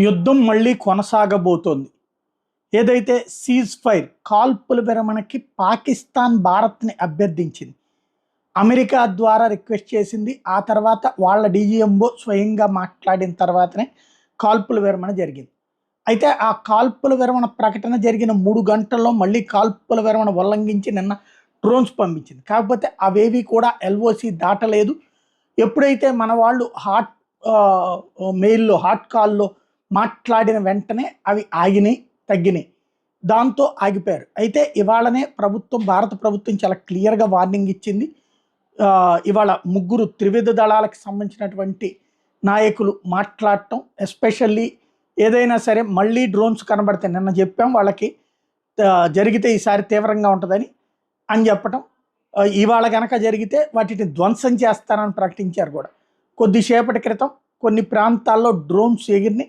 యుద్ధం మళ్ళీ కొనసాగబోతోంది. ఏదైతే సీజ్ ఫైర్ కాల్పుల విరమణకి పాకిస్తాన్ భారత్ని అభ్యర్థించింది. అమెరికా ద్వారా రిక్వెస్ట్ చేసింది. ఆ తర్వాత వాళ్ళ డీజీఎంఓ స్వయంగా మాట్లాడిన తర్వాతనే కాల్పుల విరమణ జరిగింది. అయితే ఆ కాల్పుల విరమణ ప్రకటన జరిగిన 3 గంటల్లో మళ్ళీ కాల్పుల విరమణ ఉల్లంఘించి నిన్న డ్రోన్స్ పంపించింది. కాకపోతే అవేవి కూడా ఎల్ఓసి దాటలేదు. ఎప్పుడైతే మన వాళ్ళు మెయిల్‌లో హాట్ కాల్‌లో మాట్లాడిన వెంటనే అవి ఆగినాయి, తగ్గినాయి. దాంతో ఆగిపోయారు. అయితే ఇవాళనే భారత ప్రభుత్వం చాలా క్లియర్‌గా వార్నింగ్ ఇచ్చింది. ఇవాళ ముగ్గురు త్రివిధ దళాలకు సంబంధించినటువంటి నాయకులు మాట్లాడటం, ఎస్పెషల్లీ ఏదైనా సరే మళ్ళీ డ్రోన్స్ కనబడతాయి. నిన్న చెప్పాం వాళ్ళకి జరిగితే ఈసారి తీవ్రంగా ఉంటుందని అని చెప్పటం. ఇవాళ గనక జరిగితే వాటిని ధ్వంసం చేస్తారని ప్రకటించారు కూడా. కొద్దిసేపటి క్రితం కొన్ని ప్రాంతాల్లో డ్రోన్స్ ఎగిరిని